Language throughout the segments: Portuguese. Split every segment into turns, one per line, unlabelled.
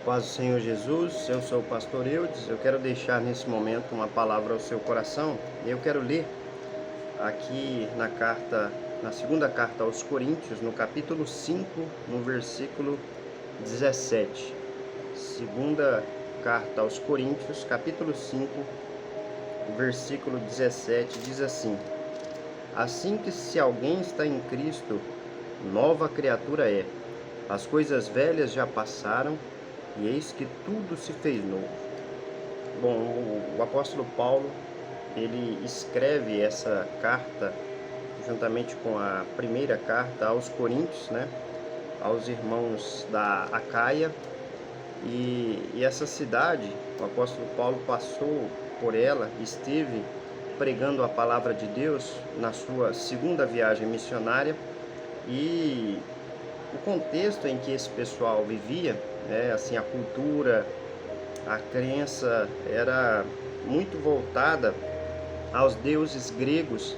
Paz do Senhor Jesus, eu sou o pastor Eudes. Eu quero deixar nesse momento uma palavra ao seu coração. Eu quero ler aqui na segunda carta aos Coríntios, no capítulo 5, no versículo 17. Segunda carta aos Coríntios, capítulo 5, versículo 17, diz assim: Assim que se alguém está em Cristo, nova criatura é. As coisas velhas já passaram, e eis que tudo se fez novo. Bom, o apóstolo Paulo, ele escreve essa carta juntamente com a primeira carta aos Coríntios, né? Aos irmãos da Acaia. E essa cidade, o apóstolo Paulo passou por ela, esteve pregando a palavra de Deus na sua segunda viagem missionária. E o contexto em que esse pessoal vivia, assim, a cultura, a crença era muito voltada aos deuses gregos,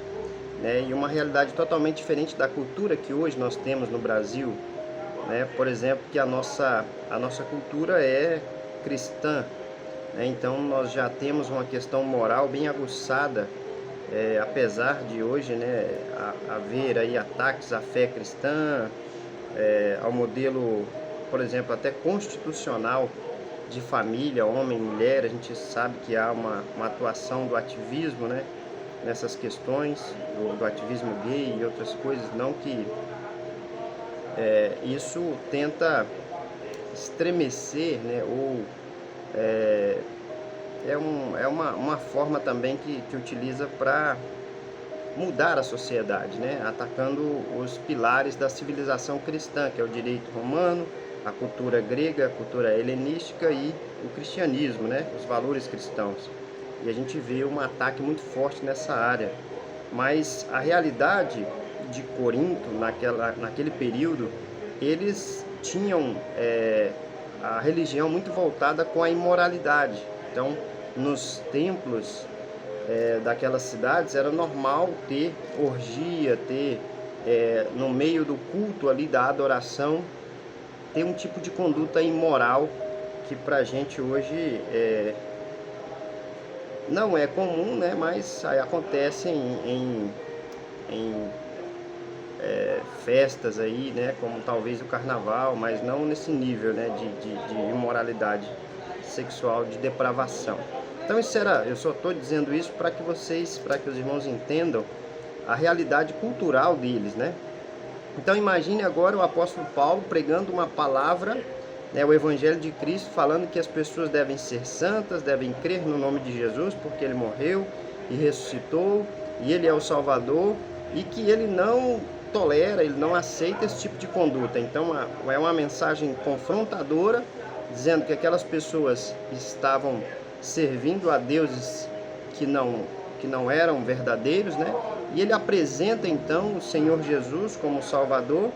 e uma realidade totalmente diferente da cultura que hoje nós temos no Brasil, por exemplo, que a nossa cultura é cristã, então nós já temos uma questão moral bem aguçada, apesar de hoje, haver aí ataques à fé cristã, ao modelo, por exemplo, até constitucional de família, homem e mulher. A gente sabe que há uma atuação do ativismo, nessas questões, do ativismo gay e outras coisas, não que isso tenta estremecer, ou uma forma também que utiliza para mudar a sociedade, atacando os pilares da civilização cristã, que é o direito romano, a cultura grega, a cultura helenística e o cristianismo, os valores cristãos. E a gente vê um ataque muito forte nessa área. Mas a realidade de Corinto, naquele período, eles tinham a religião muito voltada com a imoralidade. Então, nos templos daquelas cidades era normal ter orgia, ter no meio do culto ali da adoração, ter um tipo de conduta imoral que pra gente hoje não é comum, mas aí acontece em festas aí, como talvez o carnaval, mas não nesse nível, de imoralidade sexual, de depravação. Então eu só estou dizendo isso para que os irmãos entendam a realidade cultural deles, Então imagine agora o apóstolo Paulo pregando uma palavra, o evangelho de Cristo, falando que as pessoas devem ser santas, devem crer no nome de Jesus, porque ele morreu e ressuscitou, e ele é o Salvador, e que ele não tolera, ele não aceita esse tipo de conduta. Então é uma mensagem confrontadora, dizendo que aquelas pessoas estavam servindo a deuses que não eram verdadeiros, E ele apresenta então o Senhor Jesus como Salvador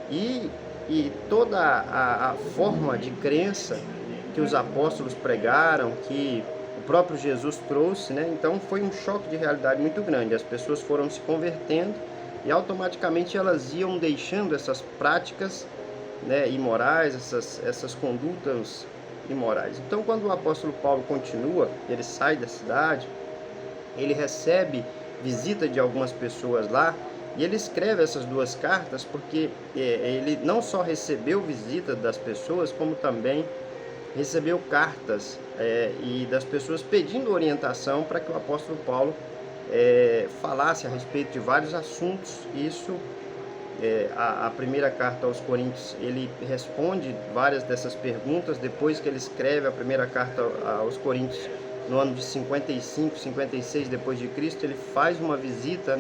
e toda a forma de crença que os apóstolos pregaram, que o próprio Jesus trouxe, Então foi um choque de realidade muito grande. As pessoas foram se convertendo e automaticamente elas iam deixando essas práticas, imorais, essas condutas imorais. Então, quando o apóstolo Paulo continua, ele sai da cidade, ele recebe visita de algumas pessoas lá, e ele escreve essas duas cartas porque ele não só recebeu visita das pessoas, como também recebeu cartas e das pessoas pedindo orientação para que o apóstolo Paulo falasse a respeito de vários assuntos. Isso, a primeira carta aos Coríntios, ele responde várias dessas perguntas. Depois que ele escreve a primeira carta aos Coríntios, no ano de 55, 56 depois de Cristo, ele faz uma visita,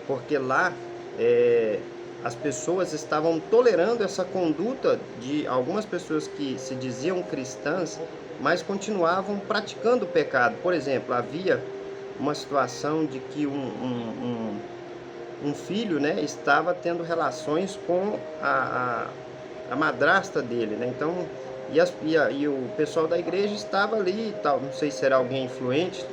porque lá as pessoas estavam tolerando essa conduta de algumas pessoas que se diziam cristãs, mas continuavam praticando o pecado. Por exemplo, havia uma situação de que um filho, estava tendo relações com a madrasta dele, Então, e o pessoal da igreja estava ali e tal, não sei se era alguém influente,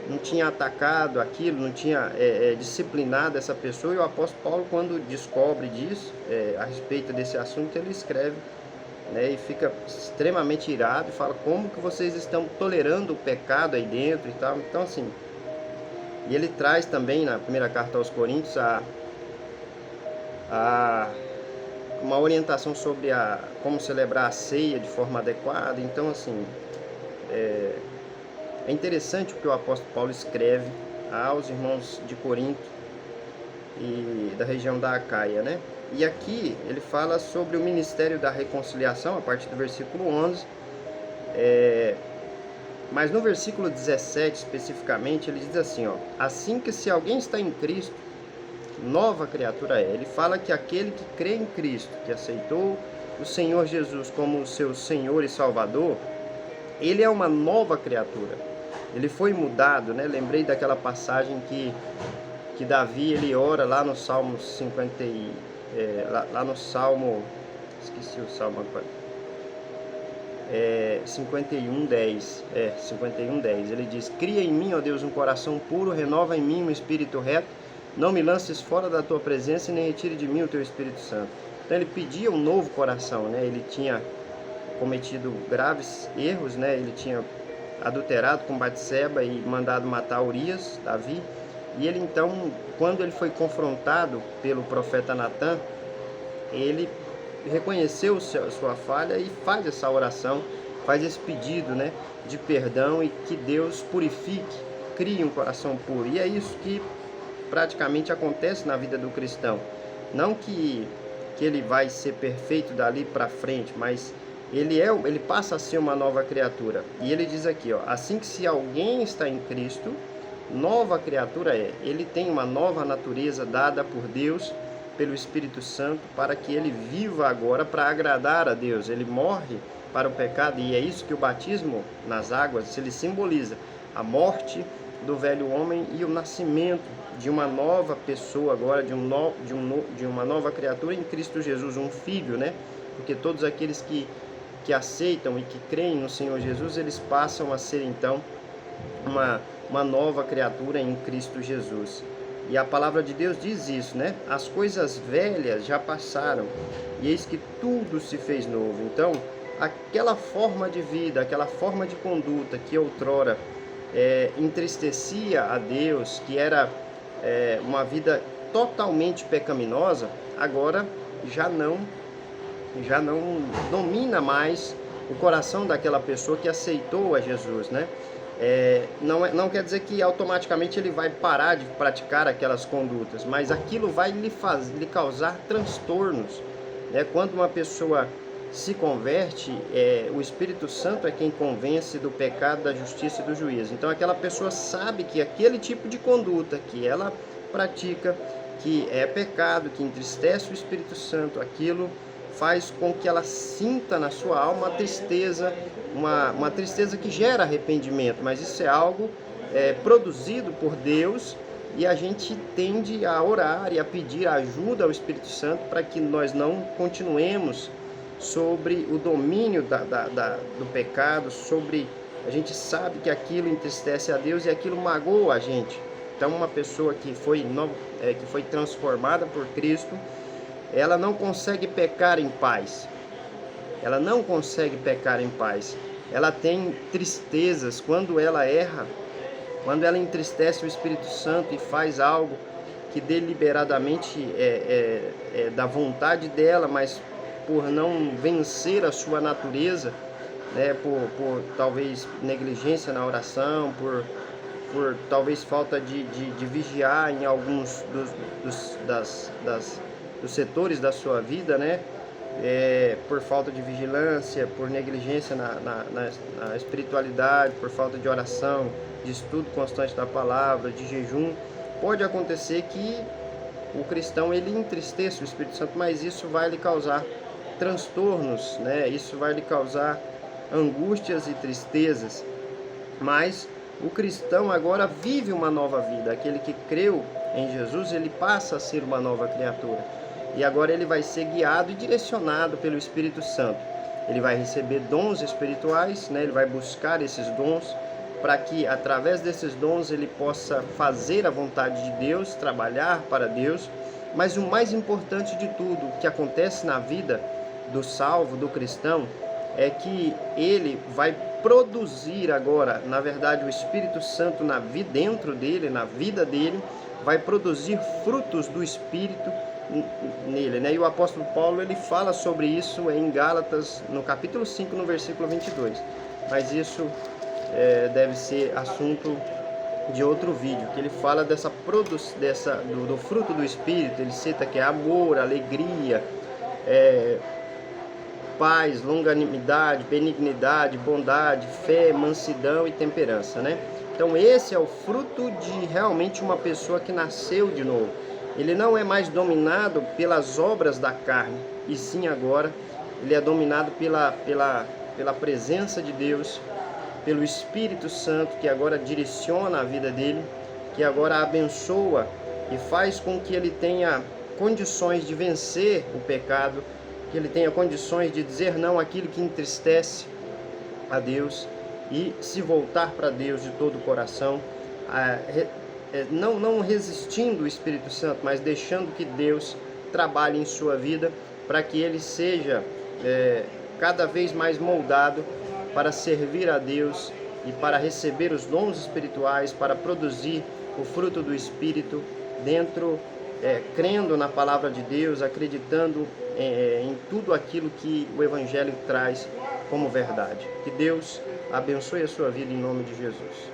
não tinha atacado aquilo, não tinha disciplinado essa pessoa. E o apóstolo Paulo, quando descobre disso, a respeito desse assunto, ele escreve né, e fica extremamente irado e fala: como que vocês estão tolerando o pecado aí dentro e tal. Então assim, e ele traz também na primeira carta aos Coríntios uma orientação sobre como celebrar a ceia de forma adequada. Então assim, é interessante o que o apóstolo Paulo escreve aos irmãos de Corinto e da região da Acaia, né? E aqui ele fala sobre o ministério da reconciliação, a partir do versículo 11. Mas no versículo 17, especificamente, ele diz assim, ó: assim que se alguém está em Cristo, nova criatura é. Ele fala que aquele que crê em Cristo, que aceitou o Senhor Jesus como o seu Senhor e Salvador, ele é uma nova criatura. Ele foi mudado, né? Lembrei daquela passagem que Davi, ele ora lá no Salmo 50, lá no Salmo, esqueci o Salmo agora, 51:10, 51:10, ele diz: cria em mim, ó Deus, um coração puro, renova em mim um espírito reto, não me lances fora da tua presença e nem retire de mim o teu Espírito Santo. Então ele pedia um novo coração, né? Ele tinha cometido graves erros, né? Ele tinha adulterado com Batseba e mandado matar Urias, Davi. E ele então, quando ele foi confrontado pelo profeta Natã, ele reconheceu sua falha e faz essa oração, faz esse pedido, né, de perdão, e que Deus purifique, crie um coração puro. E é isso que praticamente acontece na vida do cristão. Não que ele vai ser perfeito dali para frente, mas ele passa a ser uma nova criatura. E ele diz aqui, ó: assim que se alguém está em Cristo, nova criatura é. Ele tem uma nova natureza dada por Deus, pelo Espírito Santo, para que ele viva agora para agradar a Deus. Ele morre para o pecado, e é isso que o batismo nas águas, ele simboliza: a morte do velho homem e o nascimento de uma nova pessoa agora, de uma nova criatura em Cristo Jesus, um filho, né? Porque todos aqueles que aceitam e que creem no Senhor Jesus, eles passam a ser então uma nova criatura em Cristo Jesus. E a palavra de Deus diz isso, né? As coisas velhas já passaram e eis que tudo se fez novo. Então, aquela forma de vida, aquela forma de conduta que outrora entristecia a Deus, que era uma vida totalmente pecaminosa, agora já não domina mais o coração daquela pessoa que aceitou a Jesus, né? Não quer dizer que automaticamente ele vai parar de praticar aquelas condutas, mas aquilo vai lhe causar transtornos, né? Quando uma pessoa se converte, o Espírito Santo é quem convence do pecado, da justiça e do juízo. Então aquela pessoa sabe que aquele tipo de conduta que ela pratica, que é pecado, que entristece o Espírito Santo, aquilo faz com que ela sinta na sua alma uma tristeza, uma tristeza que gera arrependimento, mas isso é algo produzido por Deus, e a gente tende a orar e a pedir ajuda ao Espírito Santo para que nós não continuemos sobre o domínio do pecado, a gente sabe que aquilo entristece a Deus e aquilo magoa a gente. Então uma pessoa que foi transformada por Cristo, ela não consegue pecar em paz. Ela não consegue pecar em paz. Ela tem tristezas quando ela erra, quando ela entristece o Espírito Santo e faz algo que deliberadamente é da vontade dela, mas por não vencer a sua natureza, né, por talvez negligência na oração, por talvez falta de vigiar em alguns dos setores da sua vida, né? Por falta de vigilância, por negligência na espiritualidade, por falta de oração, de estudo constante da palavra, de jejum, pode acontecer que o cristão ele entristeça o Espírito Santo, mas isso vai lhe causar transtornos, né? Isso vai lhe causar angústias e tristezas. Mas o cristão agora vive uma nova vida. Aquele que creu em Jesus, ele passa a ser uma nova criatura. E agora ele vai ser guiado e direcionado pelo Espírito Santo. Ele vai receber dons espirituais, né? Ele vai buscar esses dons para que, através desses dons, ele possa fazer a vontade de Deus, trabalhar para Deus. Mas o mais importante de tudo que acontece na vida do salvo, do cristão, é que ele vai produzir agora, na verdade, o Espírito Santo dentro dele, na vida dele, vai produzir frutos do Espírito nele, né? E o apóstolo Paulo, ele fala sobre isso em Gálatas, no capítulo 5, no versículo 22. Mas isso deve ser assunto de outro vídeo, que ele fala do fruto do Espírito. Ele cita que é amor, alegria, paz, longanimidade, benignidade, bondade, fé, mansidão e temperança, né? Então esse é o fruto de realmente uma pessoa que nasceu de novo. Ele não é mais dominado pelas obras da carne, e sim agora ele é dominado pela presença de Deus, pelo Espírito Santo, que agora direciona a vida dele, que agora abençoa e faz com que ele tenha condições de vencer o pecado, que ele tenha condições de dizer não àquilo que entristece a Deus e se voltar para Deus de todo o coração, não resistindo o Espírito Santo, mas deixando que Deus trabalhe em sua vida para que ele seja cada vez mais moldado para servir a Deus e para receber os dons espirituais, para produzir o fruto do Espírito dentro, crendo na palavra de Deus, acreditando em tudo aquilo que o Evangelho traz como verdade. Que Deus abençoe a sua vida em nome de Jesus.